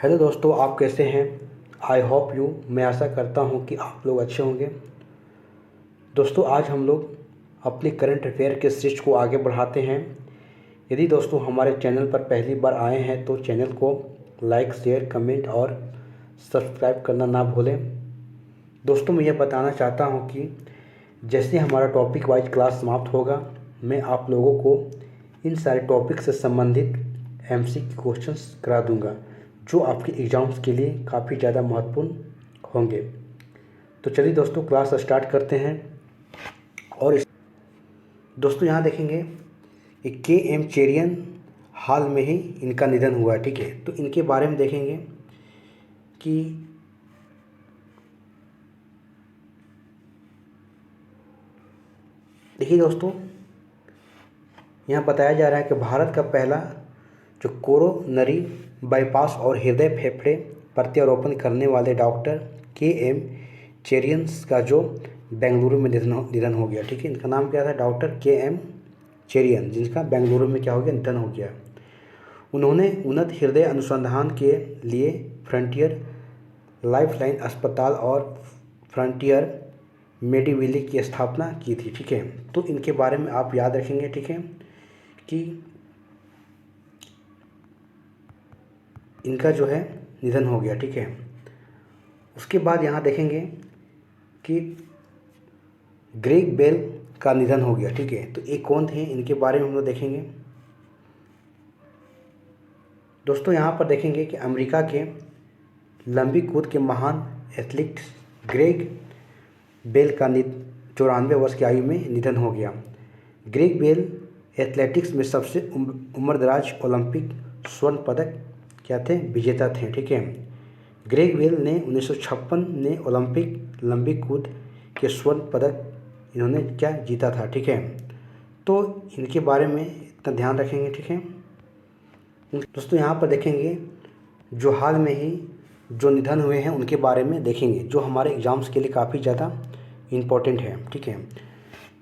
Hello दोस्तों, आप कैसे हैं? आई होप यू मैं आशा करता हूं कि आप लोग अच्छे होंगे। दोस्तों, आज हम लोग अपने करंट अफेयर के सीरीज को आगे बढ़ाते हैं। यदि दोस्तों हमारे चैनल पर पहली बार आए हैं तो चैनल को लाइक, शेयर, कमेंट और सब्सक्राइब करना ना भूलें। दोस्तों, मैं ये बताना चाहता हूं कि जैसे हमारा टॉपिक वाइज क्लास समाप्त होगा, मैं आप लोगों को इन सारे टॉपिक से संबंधित एमसीक्यू क्वेश्चंस करा दूंगा जो आपके एग्ज़ाम्स के लिए काफ़ी ज़्यादा महत्वपूर्ण होंगे। तो चलिए दोस्तों, क्लास स्टार्ट करते हैं। और दोस्तों यहाँ देखेंगे कि के.एम. चेरियन हाल में ही इनका निधन हुआ है, ठीक है। तो इनके बारे में देखेंगे कि देखिए दोस्तों, यहाँ बताया जा रहा है कि भारत का पहला जो कोरोनरी बाईपास और हृदय फेफड़े प्रत्यारोपण करने वाले डॉक्टर के.एम. चेरियंस का जो बेंगलुरु में निधन हो गया, ठीक है। इनका नाम क्या था? Doctor KM. चेरियन, जिनका बेंगलुरु में क्या हो गया? निधन हो गया। उन्होंने उन्नत हृदय अनुसंधान के लिए फ्रंटियर लाइफलाइन अस्पताल और फ्रंटियर मेडिविली की स्थापना की थी, ठीक है। तो इनके बारे में आप याद रखेंगे, ठीक है, कि इनका जो है निधन हो गया, ठीक है। उसके बाद यहाँ देखेंगे कि ग्रेग बेल का निधन हो गया, ठीक है। तो ये कौन थे? इनके बारे में हम लोग देखेंगे। दोस्तों यहाँ पर देखेंगे कि अमेरिका के लंबी कूद के महान एथलीट ग्रेग बेल का 94 वर्ष की आयु में निधन हो गया। ग्रेग बेल एथलेटिक्स में सबसे उम्रदराज ओलंपिक स्वर्ण पदक क्या थे? विजेता थे, ठीक है। ग्रेग बेल ने 1956 में ओलंपिक लंबी कूद के स्वर्ण पदक इन्होंने क्या जीता था, ठीक है। तो इनके बारे में इतना ध्यान रखेंगे, ठीक है। दोस्तों यहाँ पर देखेंगे जो हाल में ही जो निधन हुए हैं उनके बारे में देखेंगे, जो हमारे एग्ज़ाम्स के लिए काफ़ी ज़्यादा इम्पोर्टेंट है, ठीक है।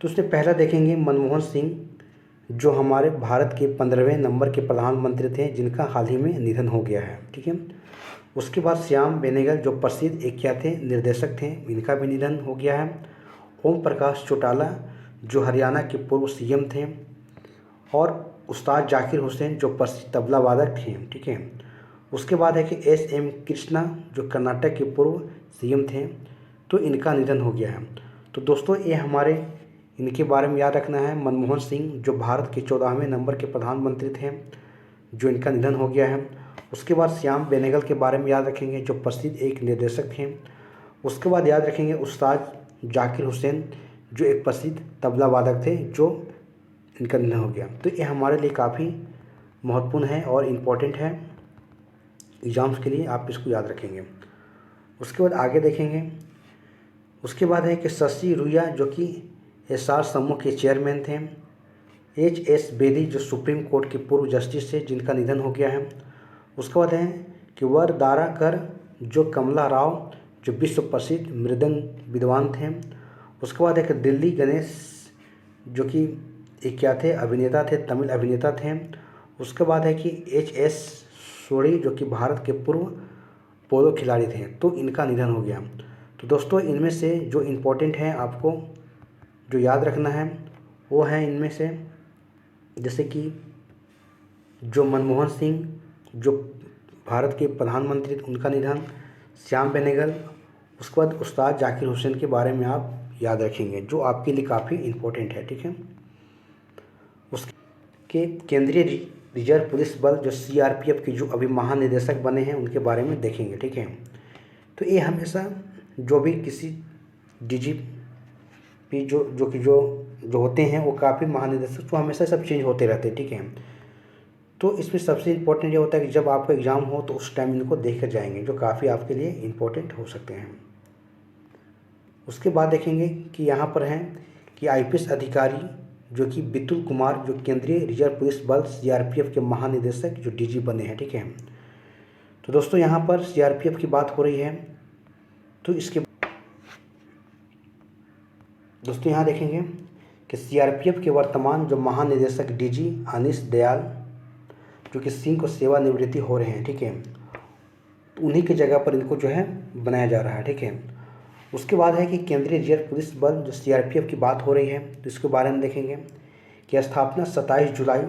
तो उससे पहला देखेंगे मनमोहन सिंह, जो हमारे भारत के 15वें नंबर के प्रधानमंत्री थे, जिनका हाल ही में निधन हो गया है, ठीक है। उसके बाद श्याम बेनेगल, जो प्रसिद्ध एक क्या थे? निर्देशक थे, इनका भी निधन हो गया है। ओम प्रकाश चौटाला, जो हरियाणा के पूर्व सीएम थे। और उस्ताद जाकिर हुसैन, जो प्रसिद्ध तबला वादक थे, ठीक है। उसके बाद है कि एस.एम. कृष्णा, जो कर्नाटक के पूर्व सीएम थे, तो इनका निधन हो गया है। तो दोस्तों ये हमारे इनके बारे में याद रखना है। मनमोहन सिंह, जो भारत के 14वें नंबर के प्रधानमंत्री थे, जो इनका निधन हो गया है। उसके बाद श्याम बेनेगल के बारे में याद रखेंगे, जो प्रसिद्ध एक निर्देशक थे। उसके बाद याद रखेंगे उस्ताद जाकिर हुसैन, जो एक प्रसिद्ध तबला वादक थे, जो इनका निधन हो गया। तो ये हमारे लिए काफ़ी महत्वपूर्ण है और इम्पोर्टेंट है एग्ज़ाम्स के लिए, आप इसको याद रखेंगे। उसके बाद आगे देखेंगे। उसके बाद है कि शशि रुइया, जो कि एसआर समूह के चेयरमैन थे। एच.एस. बेदी, जो सुप्रीम कोर्ट के पूर्व जस्टिस थे, जिनका निधन हो गया है। उसके बाद है कि वरदाराकर, जो कमला राव, जो विश्व प्रसिद्ध मृदंग विद्वान थे। उसके बाद है कि दिल्ली गणेश, जो कि एक क्या थे? अभिनेता थे, तमिल अभिनेता थे। उसके बाद है कि एच.एस. सोढ़ी, जो कि भारत के पूर्व पोलो खिलाड़ी थे, तो इनका निधन हो गया। तो दोस्तों इनमें से जो इम्पोर्टेंट है आपको जो याद रखना है वो है इनमें से, जैसे कि जो मनमोहन सिंह, जो भारत के प्रधानमंत्री, उनका निधन। श्याम बेनेगल। उसके बाद उस्ताद जाकिर हुसैन के बारे में आप याद रखेंगे, जो आपके लिए काफ़ी इम्पोर्टेंट है, ठीक है। उसके केंद्रीय रिजर्व पुलिस बल, जो सीआरपीएफ के जो अभी महानिदेशक बने हैं, उनके बारे में देखेंगे, ठीक है। तो ये हमेशा जो भी किसी डीजीपी जो होते हैं, वो काफ़ी महानिदेशक तो हमेशा सब चेंज होते रहते हैं, ठीक है। तो इसमें सबसे इम्पोर्टेंट ये होता है कि जब आपका एग्ज़ाम हो तो उस टाइम इनको देख कर जाएंगे, जो काफ़ी आपके लिए इम्पोर्टेंट हो सकते हैं। उसके बाद देखेंगे कि यहाँ पर हैं कि आईपीएस अधिकारी, जो कि बितुल कुमार, जो केंद्रीय रिजर्व पुलिस बल सीआरपीएफ के महानिदेशक, जो डीजी बने हैं, ठीक है। तो दोस्तों यहाँ पर सीआरपीएफ की बात हो रही है, तो इसके दोस्तों यहाँ देखेंगे कि सीआरपीएफ के वर्तमान जो महानिदेशक डीजी, 'अनीश दयाल, जो कि सिंह को सेवानिवृत्ति हो रहे हैं, ठीक है। तो उन्हीं की जगह पर इनको जो है बनाया जा रहा है, ठीक है। उसके बाद है कि केंद्रीय रिजर्व पुलिस बल जो सीआरपीएफ की बात हो रही है, तो इसके बारे में देखेंगे कि स्थापना 27 जुलाई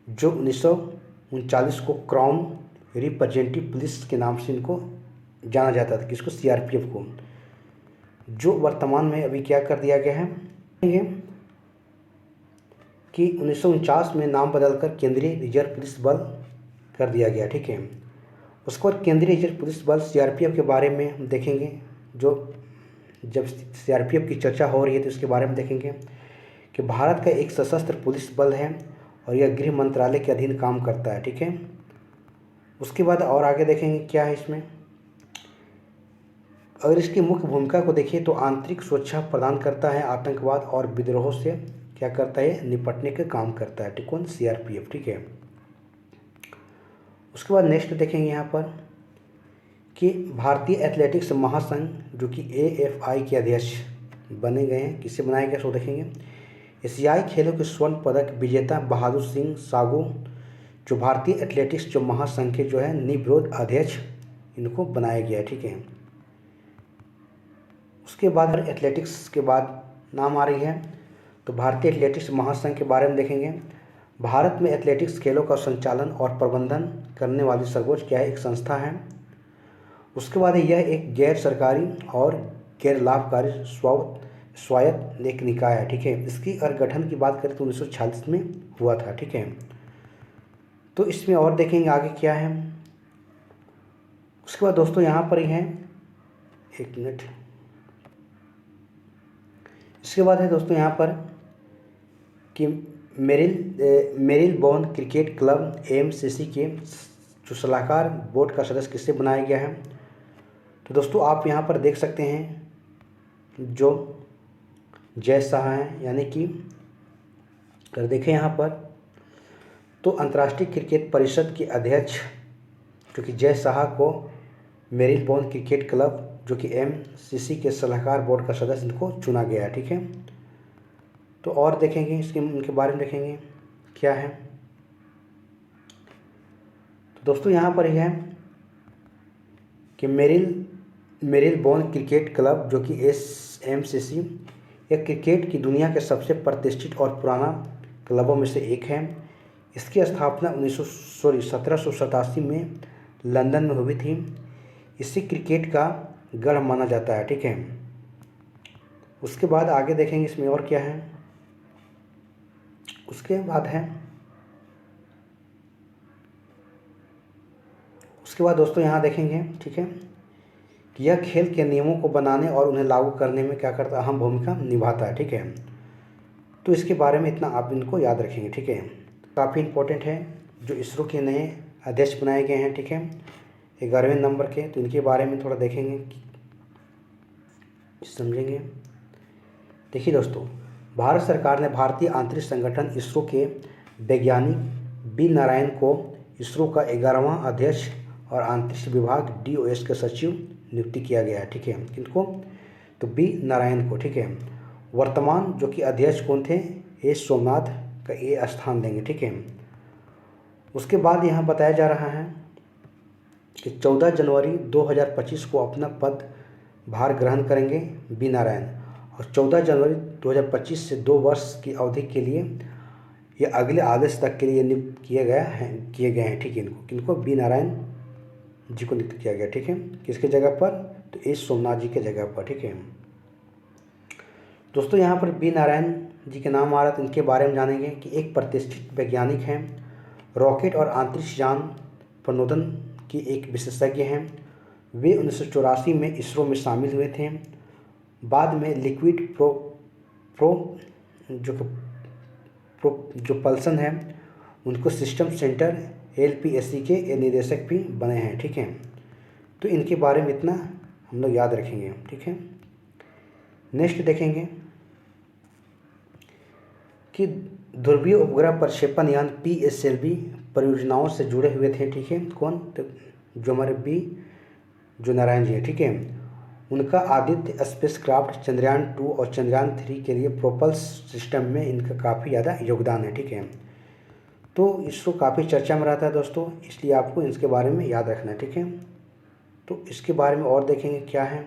जो 1939 को क्राउन रिप्रेजेंटेटिव पुलिस के नाम से इनको जाना जाता था, किसको, सीआरपीएफ को, जो वर्तमान में अभी क्या कर दिया गया है कि 1949 में नाम बदलकर केंद्रीय रिजर्व पुलिस बल कर दिया गया, ठीक है। उसके बाद केंद्रीय रिजर्व पुलिस बल सीआरपीएफ के बारे में हम देखेंगे, जो जब सीआरपीएफ की चर्चा हो रही है तो इसके बारे में देखेंगे कि भारत का एक सशस्त्र पुलिस बल है और यह गृह मंत्रालय के अधीन काम करता है, ठीक है। उसके बाद और आगे देखेंगे क्या है इसमें। अगर इसकी मुख्य भूमिका को देखिए तो आंतरिक सुरक्षा प्रदान करता है, आतंकवाद और विद्रोह से क्या करता है, निपटने का काम करता है, ठीक है, सीआरपीएफ, ठीक है। उसके बाद नेक्स्ट देखेंगे यहाँ पर कि भारतीय एथलेटिक्स महासंघ जो कि एएफआई के अध्यक्ष बने गए हैं, किससे बनाया गया सो देखेंगे। एशियाई खेलों के स्वर्ण पदक विजेता बहादुर सिंह सागू जो भारतीय एथलेटिक्स जो महासंघ के जो है निवृत्त अध्यक्ष, इनको बनाया गया है, ठीक है। उसके बाद एथलेटिक्स के बाद नाम आ रही है तो भारतीय एथलेटिक्स महासंघ के बारे में देखेंगे। भारत में एथलेटिक्स खेलों का संचालन और प्रबंधन करने वाली सर्वोच्च क्या है, एक संस्था है। उसके बाद यह एक गैर सरकारी और गैर लाभकारी स्वायत्त एक निकाय है, ठीक है। इसकी अगर गठन की बात करें तो 1946 में हुआ था, ठीक है। तो इसमें और देखेंगे आगे क्या है। उसके बाद दोस्तों यहाँ पर ही है, एक मिनट, इसके बाद है दोस्तों यहाँ पर कि Marylebone cricket club MCC के जो सलाहकार बोर्ड का सदस्य किससे बनाया गया है। तो दोस्तों आप यहाँ पर देख सकते हैं जो जय शाह हैं, यानी कि अगर देखें यहाँ पर तो अंतर्राष्ट्रीय क्रिकेट परिषद के अध्यक्ष जो कि जय शाह को मेरिल बोन क्रिकेट क्लब जो कि एमसीसी के सलाहकार बोर्ड का सदस्य इनको चुना गया है, ठीक है। तो और देखेंगे इसके उनके बारे में देखेंगे क्या है। तो दोस्तों यहाँ पर यह है कि मेरिल बोन क्रिकेट क्लब जो कि एमसीसी एक क्रिकेट की दुनिया के सबसे प्रतिष्ठित और पुराना क्लबों में से एक है। इसकी स्थापना 1787 में लंदन में हुई थी। इसी क्रिकेट का गढ़ माना जाता है, ठीक है। उसके बाद आगे देखेंगे इसमें और क्या है। उसके बाद दोस्तों यहाँ देखेंगे, ठीक है, कि यह खेल के नियमों को बनाने और उन्हें लागू करने में क्या करता है, अहम भूमिका निभाता है, ठीक है। तो इसके बारे में इतना आप इनको याद रखेंगे, ठीक है। काफ़ी इम्पोर्टेंट है। जो इसरो के नए अध्यक्ष बनाए गए हैं, ठीक है, 11वें नंबर के, तो इनके बारे में थोड़ा देखेंगे, समझेंगे। देखिए दोस्तों, भारत सरकार ने भारतीय अंतरिक्ष संगठन इसरो के वैज्ञानिक बी नारायण को इसरो का 11वां अध्यक्ष और अंतरिक्ष विभाग DOS के सचिव नियुक्ति किया गया है, ठीक है। किनको, तो बी नारायण को, ठीक है। वर्तमान जो कि अध्यक्ष कौन थे, एस सोमनाथ का ये स्थान देंगे, ठीक है। उसके बाद यहाँ बताया जा रहा है कि 14 जनवरी 2025 को अपना पद भार ग्रहण करेंगे बी नारायण, और 14 जनवरी 2025 से 2 वर्ष की अवधि के लिए ये अगले आदेश तक के लिए नियुक्त किए गए हैं, ठीक है। किनको बी नारायण जी को नियुक्त किया गया, ठीक है। किसके जगह पर, तो एस सोमनाथ जी के जगह पर, ठीक है। दोस्तों यहाँ पर बी नारायण जी के नाम आ रहा है, तो इनके बारे में जानेंगे कि एक प्रतिष्ठित वैज्ञानिक हैं, रॉकेट और अंतरिक्ष यान प्रणोदन की एक विशेषज्ञ हैं। वे 1984 में इसरो में शामिल हुए थे। बाद में लिक्विड जो पल्सन है उनको सिस्टम सेंटर LPSC के निदेशक भी बने हैं, ठीक है। तो इनके बारे में इतना हम लोग याद रखेंगे, ठीक है। नेक्स्ट देखेंगे कि ध्रुवीय उपग्रह प्रक्षेपण यान PSLV परियोजनाओं से जुड़े हुए थे, ठीक है। कौन, तो जो हमारे बी जो नारायण जी है, ठीक है। उनका आदित्य स्पेसक्राफ्ट चंद्रयान 2 और चंद्रयान 3 के लिए प्रोपल्स सिस्टम में इनका काफ़ी ज़्यादा योगदान है, ठीक है। तो इसको काफ़ी चर्चा में रहता है दोस्तों, इसलिए आपको इसके बारे में याद रखना है, ठीक है। तो इसके बारे में और देखेंगे क्या है।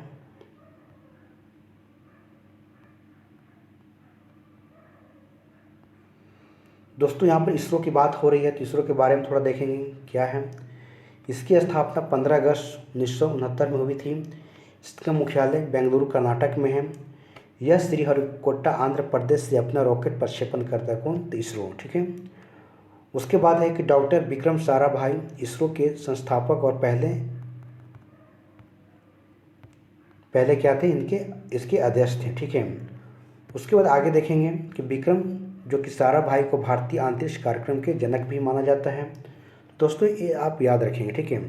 दोस्तों यहाँ पर इसरो की बात हो रही है तो इसरो के बारे में थोड़ा देखेंगे क्या है। इसकी स्थापना 15 अगस्त 1969 में हुई थी। इसका मुख्यालय बेंगलुरु कर्नाटक में है। यह श्रीहरिकोटा आंध्र प्रदेश से अपना रॉकेट प्रक्षेपण करता है कौन, तो इसरो, ठीक है। उसके बाद है कि डॉक्टर विक्रम साराभाई इसरो के संस्थापक और पहले क्या थे, इसके अध्यक्ष थे, ठीक है। उसके बाद आगे देखेंगे कि विक्रम जो कि साराभाई को भारतीय अंतरिक्ष कार्यक्रम के जनक भी माना जाता है। दोस्तों ये आप याद रखेंगे, ठीक है।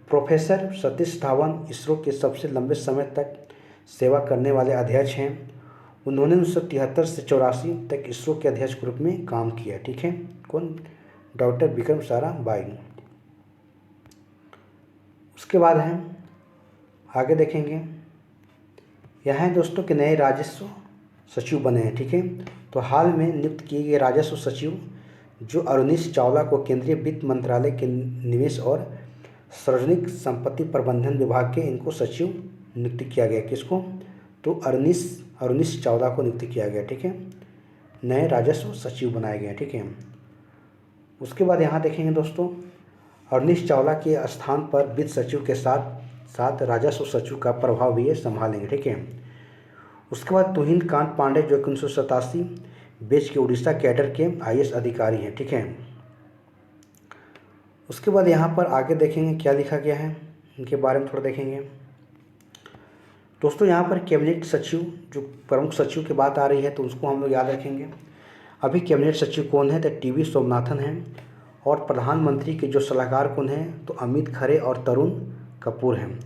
प्रोफेसर सतीश धावन इसरो के सबसे लंबे समय तक सेवा करने वाले अध्यक्ष हैं। उन्होंने 1973 से 84 तक इसरो के अध्यक्ष के रूप में काम किया, ठीक है। कौन, डॉक्टर विक्रम साराभाई। उसके बाद है आगे देखेंगे, यह है दोस्तों के नए राजस्व सचिव बने हैं, ठीक है। तो हाल में नियुक्त किए गए राजस्व सचिव जो अरुणीश चावला को केंद्रीय वित्त मंत्रालय के निवेश और सार्वजनिक संपत्ति प्रबंधन विभाग के इनको सचिव नियुक्त किया गया। किसको, तो अरुणीश चावला को नियुक्त किया गया, ठीक है। नए राजस्व सचिव बनाए गए, ठीक है। उसके बाद यहाँ देखेंगे दोस्तों, अरुणीश चावला के स्थान पर वित्त सचिव के साथ साथ राजस्व सचिव का प्रभाव भी ये संभालेंगे, ठीक है। उसके बाद तुहिन कांत पांडे जो कि 1987 बैच के उड़ीसा कैडर के IAS अधिकारी हैं, ठीक है। उसके बाद यहाँ पर आगे देखेंगे क्या लिखा गया है, इनके बारे में थोड़ा देखेंगे। दोस्तों यहाँ पर कैबिनेट सचिव जो प्रमुख सचिव की बात आ रही है तो उसको हम लोग याद रखेंगे। अभी कैबिनेट सचिव कौन है, तो TV सोमनाथन हैं। और प्रधानमंत्री के जो सलाहकार कौन हैं, तो अमित खरे और तरुण कपूर हैं।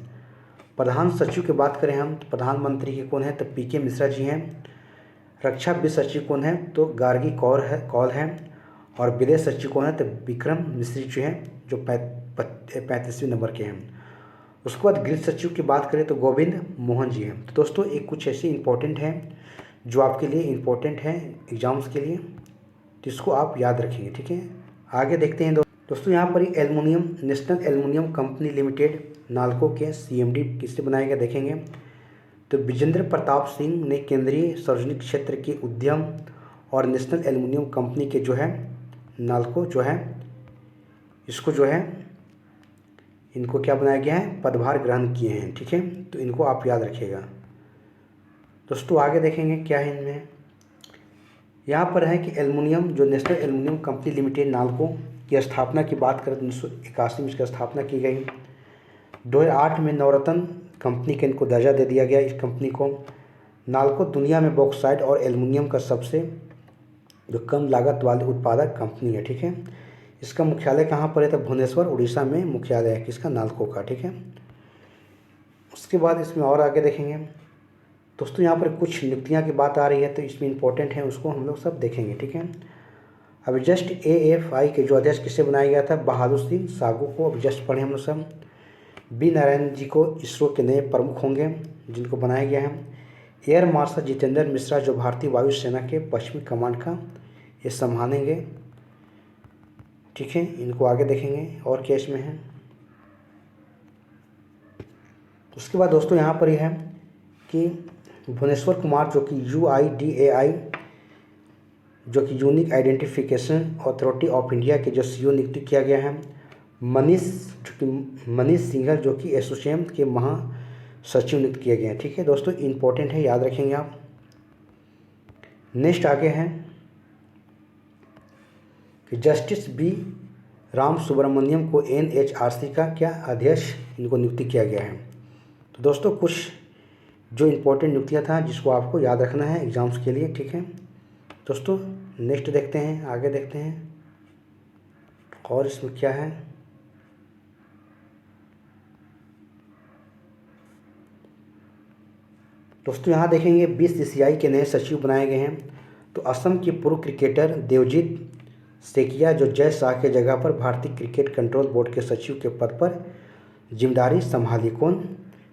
प्रधान सचिव की बात करें हम तो प्रधानमंत्री के कौन है, तो PK मिश्रा जी हैं। रक्षा वित्त सचिव कौन है, तो गार्गी कौल हैं। और विदेश सचिव कौन है, तो विक्रम मिश्री जी हैं जो 35वें नंबर के हैं। उसके बाद गृह सचिव की बात करें तो गोविंद मोहन जी हैं। तो दोस्तों एक कुछ ऐसे इंपॉर्टेंट हैं जो आपके लिए इम्पोर्टेंट हैं एग्जाम्स के लिए, तो इसको आप याद रखेंगे, ठीक है। आगे देखते हैं दोस्तों यहाँ पर aluminium national aluminium company limited NALCO के CMD किससे बनाए गए देखेंगे। तो विजेंद्र प्रताप सिंह ने केंद्रीय सार्वजनिक क्षेत्र के उद्यम और नेशनल एल्युमिनियम कंपनी के जो है नालको जो है इसको जो है इनको क्या बनाया गया है, पदभार ग्रहण किए हैं, ठीक है। तो इनको आप याद रखिएगा। दोस्तों आगे देखेंगे क्या है इनमें। यहाँ पर है कि एल्युमिनियम जो national aluminium company limited NALCO की स्थापना की बात करें तो 1981 में इसकी स्थापना की गई। 2008 में नवरत्न कंपनी के इनको दर्जा दे दिया गया इस कंपनी को। नालको दुनिया में बॉक्साइट और एल्युमिनियम का सबसे जो कम लागत वाली उत्पादक कंपनी है, ठीक है। इसका मुख्यालय कहाँ पर है, तो भुवनेश्वर उड़ीसा में मुख्यालय है किसका, नालको का, ठीक है। उसके बाद इसमें और आगे देखेंगे दोस्तों, यहाँ पर कुछ नियुक्तियाँ की बात आ रही है तो इसमें इंपॉर्टेंट है, उसको हम लोग सब देखेंगे, ठीक है। अभी जस्ट AFI के जो अध्यक्ष किससे बनाया गया था, बहादुर सिंह सागू को अभी जस्ट पढ़े हम लोग सब। B नारायण जी को इसरो के नए प्रमुख होंगे जिनको बनाया गया है। एयर मार्शल जितेंद्र मिश्रा जो भारतीय वायुसेना के पश्चिमी कमांड का ये संभालेंगे, ठीक है। इनको आगे देखेंगे और क्या इसमें है। उसके बाद दोस्तों यहाँ पर यह है कि भुवनेश्वर कुमार जो कि UIDAI जो कि unique identification authority of India के जो CEO नियुक्त किया गया है। मनीष सिंघल जो कि एसोचैम के महासचिव नियुक्त किए गए हैं, ठीक है। दोस्तों इंपॉर्टेंट है, याद रखेंगे आप। नेक्स्ट आगे है कि जस्टिस B राम सुब्रमण्यम को NHRC का क्या अध्यक्ष इनको नियुक्त किया गया है। तो दोस्तों कुछ जो इम्पोर्टेंट नियुक्तियाँ था जिसको आपको याद रखना है एग्जाम्स के लिए, ठीक है। दोस्तों नेक्स्ट देखते हैं, आगे देखते हैं और इसमें क्या है। दोस्तों यहाँ देखेंगे BCCI के नए सचिव बनाए गए हैं। तो असम के पूर्व क्रिकेटर देवजीत सेकिया जो जय शाह के जगह पर भारतीय क्रिकेट कंट्रोल बोर्ड के सचिव के पद पर जिम्मेदारी संभाली। कौन,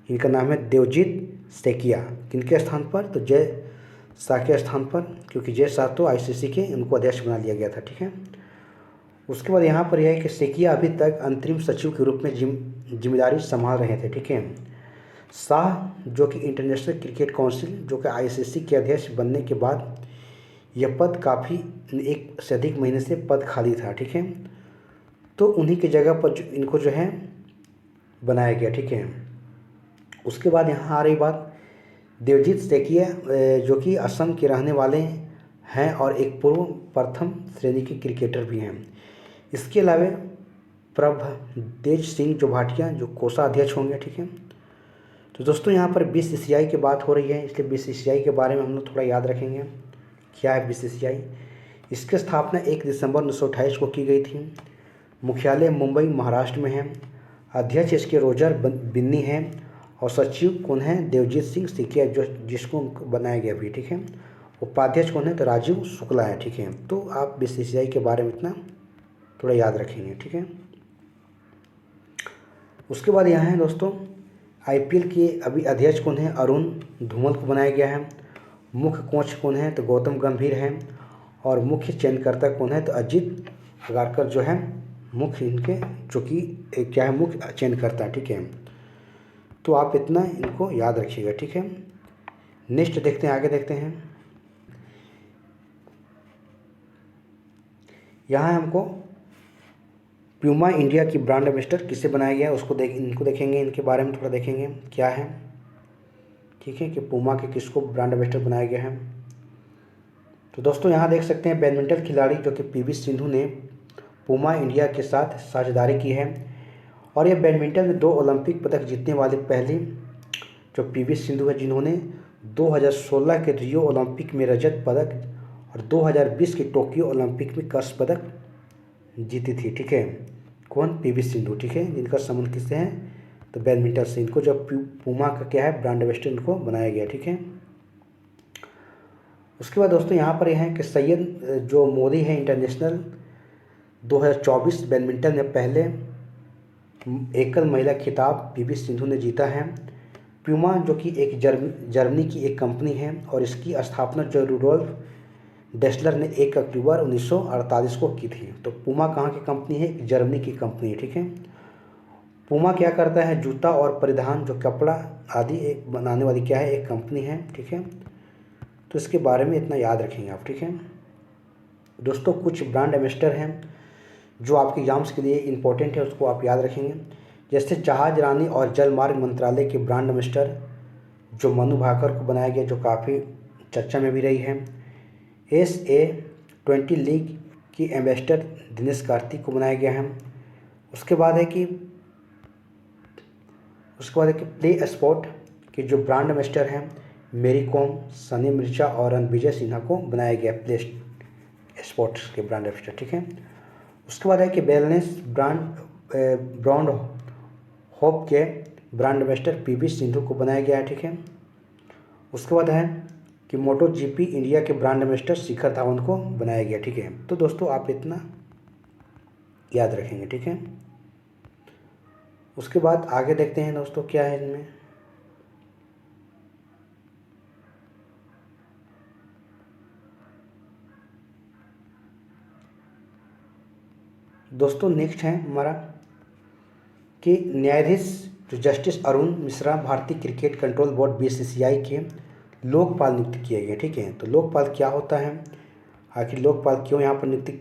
इनका नाम है देवजीत सेकिया। किनके स्थान पर, तो जय शाह के स्थान पर, क्योंकि जय शाह तो ICC के उनको अध्यक्ष बना लिया गया था, ठीक है। उसके बाद यहाँ पर यह है कि सेकिया अभी तक अंतरिम सचिव के रूप में जिम्मेदारी संभाल रहे थे। ठीक है। शाह जो कि इंटरनेशनल क्रिकेट काउंसिल जो कि आईसीसी के अध्यक्ष बनने के बाद यह पद काफ़ी 1 से अधिक महीने से पद खाली था। ठीक है। तो उन्हीं की जगह पर इनको जो है बनाया गया। ठीक है। उसके बाद यहाँ आ रही बात देवजीत सेकिया जो कि असम के रहने वाले हैं और एक पूर्व प्रथम श्रेणी के क्रिकेटर भी हैं। इसके अलावा प्रभदेज सिंह जो भाटिया जो कोषाध्यक्ष होंगे। ठीक है। तो दोस्तों यहाँ पर बीसीसीआई की बात हो रही है, इसलिए बीसीसीआई के बारे में हम लोग थोड़ा याद रखेंगे। क्या है बीसीसीआई? इसकी स्थापना 1 दिसंबर 1928 को की गई थी। मुख्यालय मुंबई महाराष्ट्र में है। अध्यक्ष इसके रोजर बिन्नी हैं और सचिव कौन है? देवजीत सिंह सेकिया जो जिसको बनाया गया अभी। ठीक है। उपाध्यक्ष कौन है? तो राजीव शुक्ला है। ठीक है। तो आप बीसीसीआई के बारे में इतना थोड़ा याद रखेंगे। ठीक है। उसके बाद यहाँ है दोस्तों आईपीएल के अभी अध्यक्ष कौन है? अरुण धूमल को बनाया गया है। मुख्य कोच कौन है? तो गौतम गंभीर है। और मुख्य चयनकर्ता कौन है? तो अजीत अगारकर जो है मुख्य इनके जो कि क्या है मुख्य चयनकर्ता। ठीक है। तो आप इतना इनको याद रखिएगा। ठीक है। नेक्स्ट देखते हैं, आगे देखते हैं। यहाँ हमको प्यूमा इंडिया की ब्रांड एम्बेसडर किसे बनाया गया है उसको इनको देखेंगे, इनके बारे में थोड़ा देखेंगे क्या है। ठीक है कि पूमा के किसको ब्रांड एम्बेसडर बनाया गया है। तो दोस्तों यहाँ देख सकते हैं बैडमिंटन खिलाड़ी जो कि पीवी सिंधु ने पूमा इंडिया के साथ साझेदारी की है और यह बैडमिंटन में 2 ओलंपिक पदक जीतने वाले पहले जो पीवी सिंधु है जिन्होंने 2016 के रियो ओलंपिक में रजत पदक और 2020 के टोक्यो ओलंपिक में कांस्य पदक जीती थी। ठीक है। कौन? पीवी सिंधु। ठीक है। जिनका संबंध किससे है? तो बैडमिंटन से। इनको जब पूमा का क्या है ब्रांड एम्बेसडर इनको बनाया गया। ठीक है। उसके बाद दोस्तों यहाँ पर यह है कि सैयद जो मोदी है इंटरनेशनल 2024 बैडमिंटन में पहले एकल महिला खिताब पीवी सिंधु ने जीता है। प्यूमा जो कि एक जर्मनी की एक कंपनी है और इसकी स्थापना जो रूडोल्फ डेसलर ने 1 अक्टूबर 1948 को की थी। तो पूमा कहाँ की कंपनी है? जर्मनी की कंपनी है। ठीक है। पूमा क्या करता है? जूता और परिधान जो कपड़ा आदि एक बनाने वाली क्या है एक कंपनी है। ठीक है। तो इसके बारे में इतना याद रखेंगे आप। ठीक है। दोस्तों कुछ ब्रांड एम्बेसडर हैं जो आपके एग्जाम्स के लिए इम्पोर्टेंट है, उसको आप याद रखेंगे। जैसे जहाज रानी और जल मार्ग मंत्रालय के ब्रांड एम्बेसडर जो मनु भाकर को बनाया गया जो काफ़ी चर्चा में भी रही है। SA20 लीग की एम्बेसडर दिनेश कार्तिक को बनाया गया है। उसके बाद है कि प्ले स्पोर्ट के जो ब्रांड एम्बेसडर हैं मेरी कॉम, सनी मिर्जा और रणविजय सिन्हा को बनाया गया प्ले स्पोर्ट्स के ब्रांड एम्बेसडर। ठीक है। उसके बाद है कि वेलनेस ब्रांड होप के ब्रांड एम्बेसडर पीवी सिंधु को बनाया गया है। ठीक है। उसके बाद है कि मोटो जीपी इंडिया के ब्रांड एम्बेसडर शिखर धवन को बनाया गया। ठीक है। तो दोस्तों आप इतना याद रखेंगे। ठीक है। उसके बाद आगे देखते हैं दोस्तों क्या है इनमें। दोस्तों नेक्स्ट है हमारा कि न्यायाधीश जो जस्टिस अरुण मिश्रा भारतीय क्रिकेट कंट्रोल बोर्ड बीसीसीआई के लोकपाल नियुक्त किए गए। ठीक है। तो लोकपाल क्या होता है, आखिर लोकपाल क्यों यहाँ पर नियुक्ति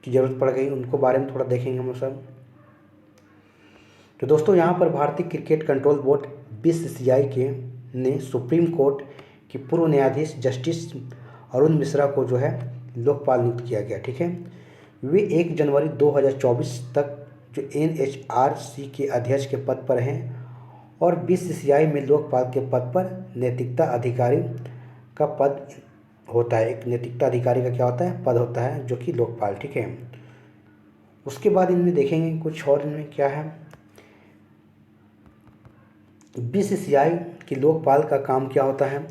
की जरूरत पड़ गई, उनको बारे में थोड़ा देखेंगे हम सब। तो दोस्तों यहाँ पर भारतीय क्रिकेट कंट्रोल बोर्ड बीसीसीआई के ने सुप्रीम कोर्ट के पूर्व न्यायाधीश जस्टिस अरुण मिश्रा को जो है लोकपाल नियुक्त किया गया। ठीक है। वे 1 जनवरी 2024 तक जो NHRC के अध्यक्ष के पद पर हैं और बीसीसीआई में लोकपाल के पद पर नैतिकता अधिकारी का पद होता है। एक नैतिकता अधिकारी का क्या होता है? पद होता है जो कि लोकपाल। ठीक है। उसके बाद इनमें देखेंगे कुछ और इनमें क्या है। बीसीसीआई के लोकपाल का काम क्या होता है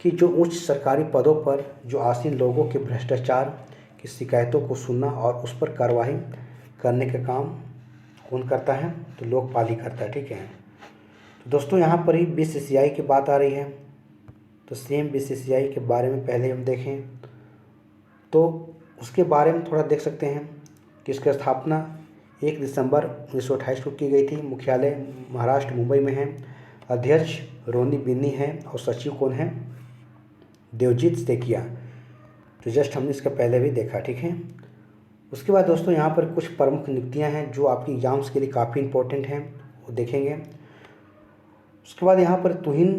कि जो उच्च सरकारी पदों पर जो आसीन लोगों के भ्रष्टाचार की शिकायतों को सुनना और उस पर कार्रवाई करने का काम कौन करता है? तो लोकपाल ही करता है। ठीक है। तो दोस्तों यहाँ पर ही बीसीसीआई की बात आ रही है, तो सेम बीसीसीआई के बारे में पहले हम देखें तो उसके बारे में थोड़ा देख सकते हैं किसकी स्थापना 1 दिसंबर 1928 को की गई थी। मुख्यालय महाराष्ट्र मुंबई में है। अध्यक्ष रोनी बिन्नी है और सचिव कौन है? देवजीत सेकिया। तो जस्ट हमने इसका पहले भी देखा, ठीक है। उसके बाद दोस्तों यहाँ पर कुछ प्रमुख नियुक्तियाँ हैं जो आपकी एग्जाम्स के लिए काफ़ी इंपॉर्टेंट हैं, वो देखेंगे। उसके बाद यहाँ पर तुहिन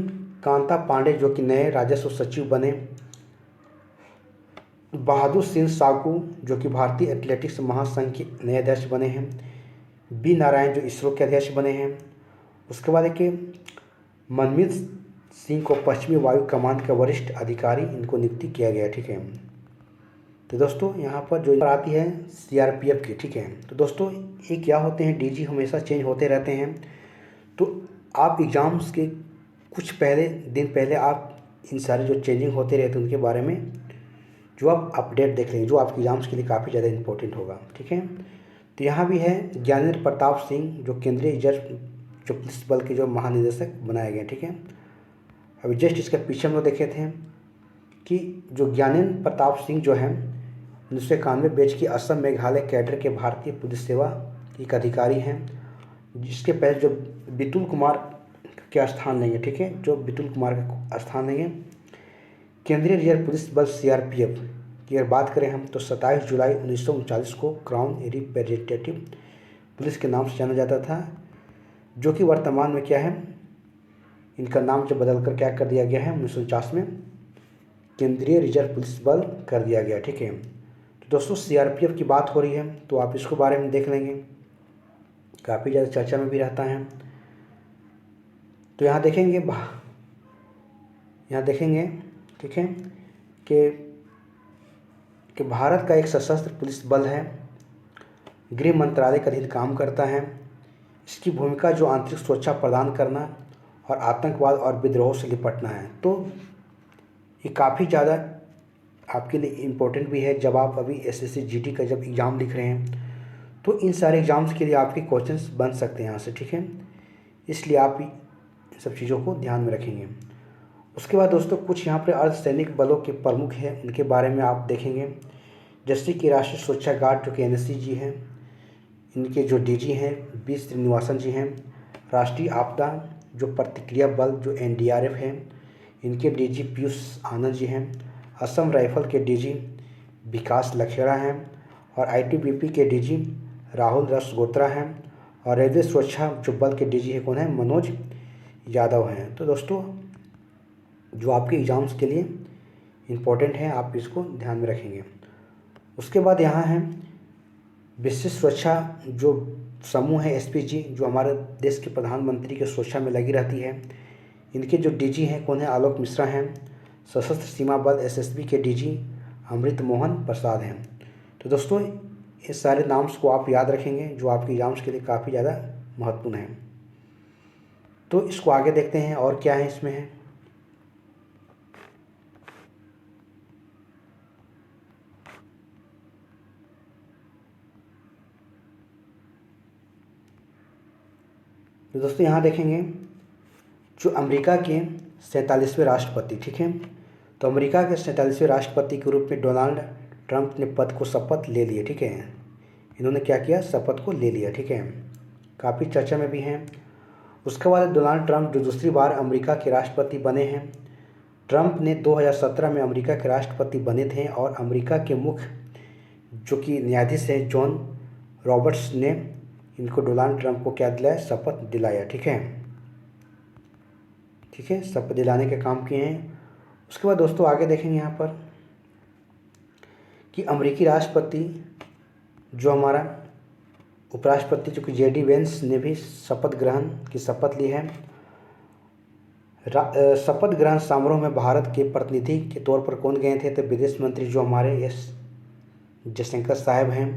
कांता पांडे जो कि नए राजस्व सचिव बने। बहादुर सिंह साकू जो कि भारतीय एथलेटिक्स महासंघ के नए अध्यक्ष बने हैं। बी नारायण जो इसरो के अध्यक्ष बने हैं। उसके बाद एक मनमीत सिंह को पश्चिमी वायु कमान का वरिष्ठ अधिकारी इनको नियुक्ति किया गया, ठीक है। तो दोस्तों यहाँ पर जो आती है सीआरपीएफ की, ठीक है। तो दोस्तों ये क्या होते हैं, डीजी हमेशा चेंज होते रहते हैं। तो आप एग्ज़ाम्स के कुछ दिन पहले आप इन सारे जो चेंजिंग होते रहते हैं उनके बारे में जो आप अपडेट देख लेंगे, जो आपके एग्ज़ाम्स के लिए काफ़ी ज़्यादा इंपॉर्टेंट होगा, ठीक है। तो यहाँ भी है ज्ञानेंद्र प्रताप सिंह जो केंद्रीय रिजर्व जो पुलिस बल के जो महानिदेशक बनाए गए, ठीक है। अभी जस्ट इसके पीछे हम लोग देखे थे कि जो ज्ञानेंद्र प्रताप सिंह जो है 1991 बैच की असम मेघालय कैडर के भारतीय पुलिस सेवा एक अधिकारी हैं, जिसके पहले जो बितुल कुमार का स्थान लेंगे, ठीक है, जो बितुल कुमार का स्थान लेंगे। केंद्रीय रिजर्व पुलिस बल सीआरपीएफ की अगर बात करें हम तो 27 जुलाई 1939 को क्राउन रिप्रेजेंटेटिव पुलिस के नाम से जाना जाता था, जो कि वर्तमान में क्या है, इनका नाम जो बदलकर क्या कर दिया गया है 1949 में केंद्रीय रिजर्व पुलिस बल कर दिया गया, ठीक है। तो दोस्तों सीआरपीएफ की बात हो रही है तो आप इसको बारे में देख लेंगे, काफ़ी ज़्यादा चर्चा में भी रहता है। तो यहाँ देखेंगे ठीक है कि भारत का एक सशस्त्र पुलिस बल है, गृह मंत्रालय के अधीन काम करता है। इसकी भूमिका जो आंतरिक सुरक्षा प्रदान करना और आतंकवाद और विद्रोह से निपटना है। तो ये काफ़ी ज़्यादा आपके लिए इम्पोर्टेंट भी है। जब आप अभी एसएससी जीडी का जब एग्ज़ाम लिख रहे हैं तो इन सारे एग्ज़ाम्स के लिए आपके क्वेश्चंस बन सकते हैं यहाँ से, ठीक है। इसलिए आप इन सब चीज़ों को ध्यान में रखेंगे। उसके बाद दोस्तों कुछ यहाँ पर अर्धसैनिक बलों के प्रमुख हैं, उनके बारे में आप देखेंगे, जैसे कि राष्ट्रीय सुरक्षा गार्ड जो कि एनएसजी जी हैं, इनके जो डीजी हैं बी श्रीनिवासन जी हैं। राष्ट्रीय आपदा जो प्रतिक्रिया बल जो एनडीआरएफ है, इनके डीजी पीयूष आनंद जी हैं। असम राइफल के डीजी विकास लखेड़ा हैं और आईटीबीपी के डीजी राहुल रसगोत्रा हैं और रेलवे सुरक्षा जो बल के डीजी है कौन है, मनोज यादव हैं। तो दोस्तों जो आपके एग्ज़ाम्स के लिए इम्पोर्टेंट है, आप इसको ध्यान में रखेंगे। उसके बाद यहाँ है विशिष्ट सुरक्षा जो समूह है एसपीजी, जो हमारे देश के प्रधानमंत्री की सुरक्षा में लगी रहती है। इनके जो डीजी हैं कौन है, आलोक मिश्रा हैं। सशस्त्र सीमा बल एसएसबी के डीजी अमृत मोहन प्रसाद हैं। तो दोस्तों इस सारे नाम्स को आप याद रखेंगे जो आपके एग्ज़ाम्स के लिए काफ़ी ज़्यादा महत्वपूर्ण है। तो इसको आगे देखते हैं और क्या है इसमें है। तो दोस्तों यहाँ देखेंगे जो अमेरिका के 47वें राष्ट्रपति, ठीक है। तो अमेरिका के 47वें राष्ट्रपति के रूप में डोनाल्ड ट्रंप ने पद को शपथ ले लिए, ठीक है। इन्होंने क्या किया, शपथ को ले लिया, ठीक है। काफ़ी चर्चा में भी हैं। उसके बाद डोनाल्ड ट्रंप जो दूसरी बार अमेरिका के राष्ट्रपति बने हैं। ट्रंप ने 2017 में अमेरिका के राष्ट्रपति बने थे और अमेरिका के मुख्य जो कि न्यायाधीश हैं जॉन रॉबर्ट्स ने इनको डोनाल्ड ट्रंप को क्या दिलाया, शपथ दिलाया, ठीक है, शपथ दिलाने के काम किए हैं। उसके बाद दोस्तों आगे देखेंगे यहाँ पर कि अमेरिकी राष्ट्रपति जो हमारा उपराष्ट्रपति जो कि जेडी वेंस ने भी शपथ ग्रहण की शपथ ली है। शपथ ग्रहण समारोह में भारत के प्रतिनिधि के तौर पर कौन गए थे, तो विदेश मंत्री जो हमारे एस जयशंकर साहब हैं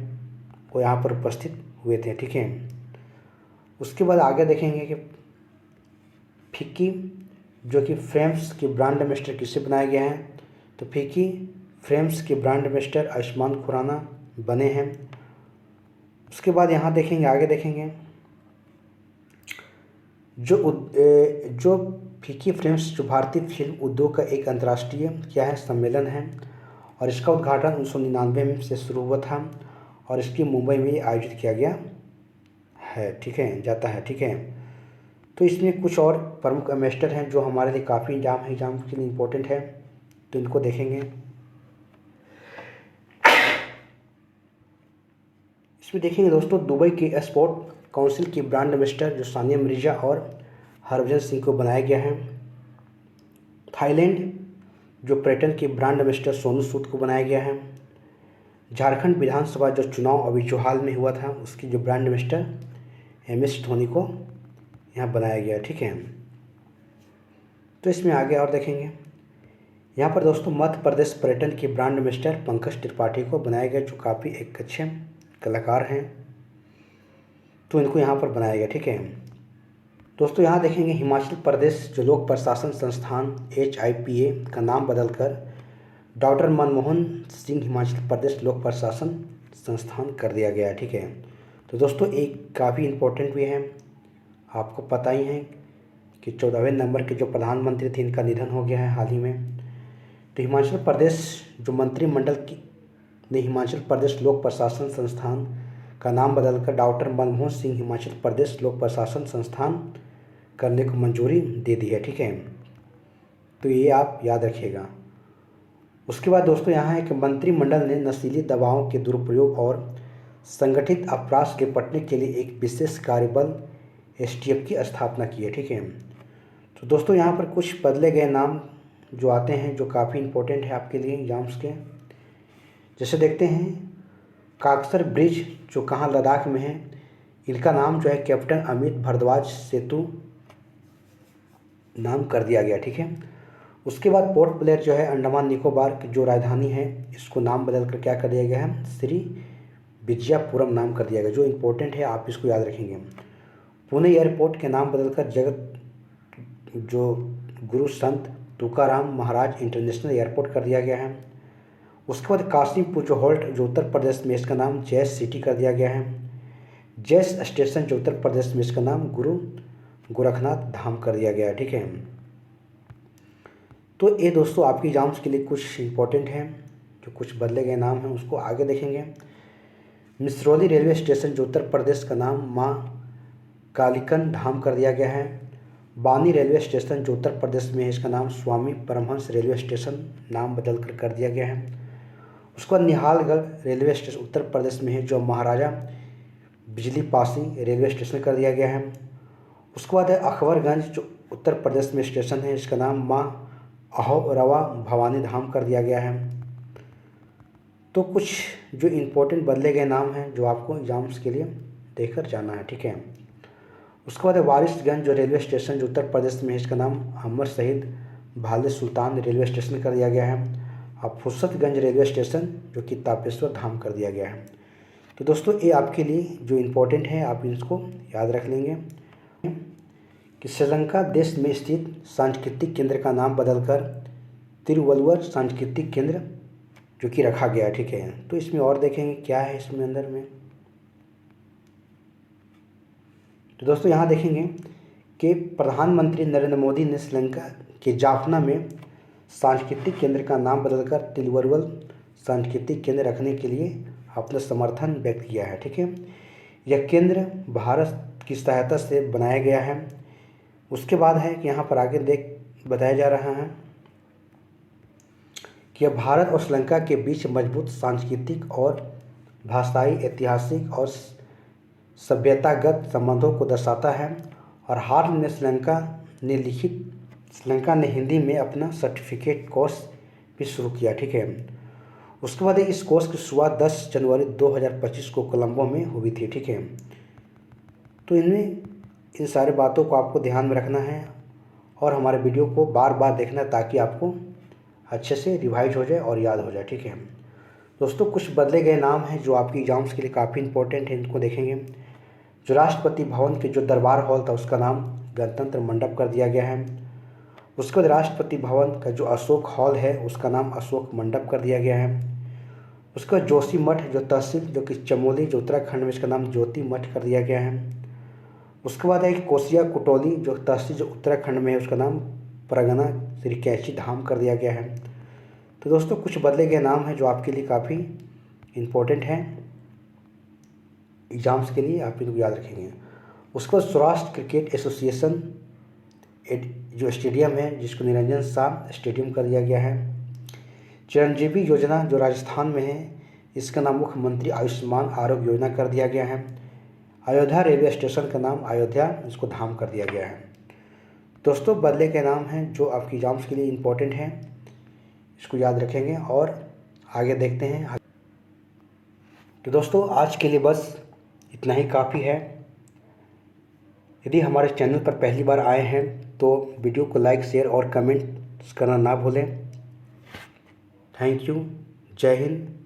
वो यहाँ पर उपस्थित हुए थे, ठीक है। उसके बाद आगे देखेंगे कि फिक्की जो कि फ्रेम्स के ब्रांड एम्बेसडर किससे बनाया गया है, तो फिक्की फ्रेम्स के ब्रांड एम्बेसडर आयुष्मान खुराना बने हैं। उसके बाद यहाँ देखेंगे, आगे देखेंगे जो फिक्की फ्रेम्स जो भारतीय फिल्म उद्योग का एक अंतर्राष्ट्रीय क्या है सम्मेलन है और इसका उद्घाटन 1999 में से शुरू हुआ था और इसकी मुंबई में आयोजित किया गया है, ठीक है, जाता है, ठीक है। तो इसमें कुछ और प्रमुख एम्बेसडर हैं जो हमारे लिए काफ़ी एग्जाम के लिए इम्पोर्टेंट है, तो इनको देखेंगे। इसमें देखेंगे दोस्तों, दुबई के स्पोर्ट काउंसिल की ब्रांड एम्बेसडर जो सानिया मिर्जा और हरभजन सिंह को बनाया गया है। थाईलैंड जो पर्यटन के ब्रांड एम्बेसडर सोनू सूद को बनाया गया है। झारखंड विधानसभा जो चुनाव अभी जो हाल में हुआ था उसकी जो ब्रांड एम्बेसडर MS धोनी को यहाँ बनाया गया, ठीक है। तो इसमें आगे और देखेंगे, यहाँ पर दोस्तों मध्य प्रदेश पर्यटन के ब्रांड एम्बेसडर पंकज त्रिपाठी को बनाया गया, जो काफ़ी एक अच्छे कलाकार हैं, तो इनको यहाँ पर बनाया गया, ठीक है। दोस्तों यहाँ देखेंगे, हिमाचल प्रदेश जो लोक प्रशासन संस्थान HIPA का नाम बदलकर डॉक्टर मनमोहन सिंह हिमाचल प्रदेश लोक प्रशासन संस्थान कर दिया गया है, ठीक है। तो दोस्तों एक काफ़ी इम्पोर्टेंट भी है, आपको पता ही है कि 14वें नंबर के जो प्रधानमंत्री थे इनका निधन हो गया है हाल ही में। तो हिमाचल प्रदेश जो मंत्रिमंडल की ने हिमाचल प्रदेश लोक प्रशासन संस्थान का नाम बदलकर डॉक्टर मनमोहन सिंह हिमाचल प्रदेश लोक प्रशासन संस्थान करने को मंजूरी दे दी है, ठीक है। तो ये आप याद रखिएगा। उसके बाद दोस्तों यहाँ है कि मंत्रिमंडल ने नशीली दवाओं के दुरुपयोग और संगठित अपराध से निपटने के लिए एक विशेष कार्यबल STF की स्थापना की है, ठीक है। तो दोस्तों यहाँ पर कुछ बदले गए नाम जो आते हैं जो काफ़ी इम्पोर्टेंट है आपके लिए एग्जाम्स के, जैसे देखते हैं काकसर ब्रिज जो कहाँ लद्दाख में है, इनका नाम जो है कैप्टन अमित भारद्वाज सेतु नाम कर दिया गया, ठीक है। उसके बाद पोर्ट ब्लेयर जो है अंडमान निकोबार की जो राजधानी है इसको नाम बदल कर क्या कर दिया गया है, श्री विजयापुरम नाम कर दिया गया, जो इम्पोर्टेंट है आप इसको याद रखेंगे। पुणे एयरपोर्ट के नाम बदलकर जगत जो गुरु संत तुकाराम महाराज इंटरनेशनल एयरपोर्ट कर दिया गया है। उसके बाद काशीपुर जो हॉल्ट जो उत्तर प्रदेश में इसका नाम जैस सिटी कर दिया गया है। जैस स्टेशन जो उत्तर प्रदेश में इसका नाम गुरु गोरखनाथ धाम कर दिया गया है, ठीक है। तो ये दोस्तों आपके एग्जाम्स के लिए कुछ इम्पोर्टेंट हैं, जो कुछ बदले गए नाम हैं उसको आगे देखेंगे। मिसरौली रेलवे स्टेशन जो उत्तर प्रदेश का नाम माँ कालिकन धाम कर दिया गया है। बानी रेलवे स्टेशन जो उत्तर प्रदेश में है इसका नाम स्वामी परमहंस रेलवे स्टेशन नाम बदल कर दिया गया है। उसके बाद निहालगढ़ रेलवे स्टेशन उत्तर प्रदेश में है जो महाराजा बिजली पासी रेलवे स्टेशन कर दिया गया है। उसके बाद है अकबरगंज जो उत्तर प्रदेश में स्टेशन है, इसका नाम माँ अहोरवा भवानी धाम कर दिया गया है। तो कुछ जो इम्पोर्टेंट बदले गए नाम हैं जो आपको एग्जाम्स के लिए देखकर जाना है, ठीक है। उसके बाद है वारिसगंज जो रेलवे स्टेशन जो उत्तर प्रदेश में है इसका नाम अमर शहीद भाले सुल्तान रेलवे स्टेशन कर दिया गया है। अब फुर्सतगंज रेलवे स्टेशन जो कि तापेश्वर धाम कर दिया गया है। तो दोस्तों ये आपके लिए जो इम्पोर्टेंट है आप इसको याद रख लेंगे कि श्रीलंका देश में स्थित सांस्कृतिक केंद्र का नाम बदलकर तिरुवल्लुवर सांस्कृतिक केंद्र जो कि रखा गया है, ठीक है। तो इसमें और देखेंगे क्या है इसमें अंदर में। तो दोस्तों यहाँ देखेंगे कि प्रधानमंत्री नरेंद्र मोदी ने श्रीलंका के जाफना में सांस्कृतिक केंद्र का नाम बदलकर तिरुवल्लुवर सांस्कृतिक केंद्र रखने के लिए अपना समर्थन व्यक्त किया है, ठीक है। यह केंद्र भारत की सहायता से बनाया गया है। उसके बाद है कि यहाँ पर आगे बताया जा रहा है कि यह भारत और श्रीलंका के बीच मजबूत सांस्कृतिक और भाषाई, ऐतिहासिक और सभ्यतागत संबंधों को दर्शाता है। और हाल में श्रीलंका ने हिंदी में अपना सर्टिफिकेट कोर्स भी शुरू किया, ठीक है। उसके बाद इस कोर्स की शुरुआत 10 जनवरी 2025 को कोलंबो में हुई थी, ठीक है। तो इन सारे बातों को आपको ध्यान में रखना है और हमारे वीडियो को बार बार देखना है ताकि आपको अच्छे से रिवाइज हो जाए और याद हो जाए, ठीक है। दोस्तों कुछ बदले गए नाम हैं जो आपकी एग्जाम्स के लिए काफ़ी इंपॉर्टेंट है, इनको देखेंगे। जो राष्ट्रपति भवन के जो दरबार हॉल था उसका नाम गणतंत्र मंडप कर दिया गया है। उसके बाद राष्ट्रपति भवन का जो अशोक हॉल है उसका नाम अशोक मंडप कर दिया गया है। उसके बाद जोशी मठ जो तहसील जो कि चमोली जो उत्तराखंड में इसका नाम ज्योति मठ कर दिया गया है। उसके बाद है कि कोसिया कुटोली जो तहसील जो उत्तराखंड में है उसका नाम परगना श्री कैची धाम कर दिया गया है। तो दोस्तों कुछ बदले गए नाम हैं जो आपके लिए काफ़ी इम्पोर्टेंट हैं। एग्ज़ाम्स के लिए आप इनको याद रखेंगे। उसके बाद सौराष्ट्र क्रिकेट एसोसिएशन जो स्टेडियम है, जिसको निरंजन शाह स्टेडियम कर दिया गया है। चिरंजीवी योजना जो राजस्थान में है, इसका नाम मुख्यमंत्री आयुष्मान आरोग्य योजना कर दिया गया है। अयोध्या रेलवे स्टेशन का नाम अयोध्या, इसको धाम कर दिया गया है। दोस्तों बदले के नाम हैं जो आपकी एग्ज़ाम्स के लिए इम्पोर्टेंट हैं, इसको याद रखेंगे और आगे देखते हैं। तो दोस्तों आज के लिए बस इतना ही काफ़ी है। यदि हमारे चैनल पर पहली बार आए हैं तो वीडियो को लाइक, शेयर और कमेंट्स करना ना भूलें। Thank you. जय हिंद।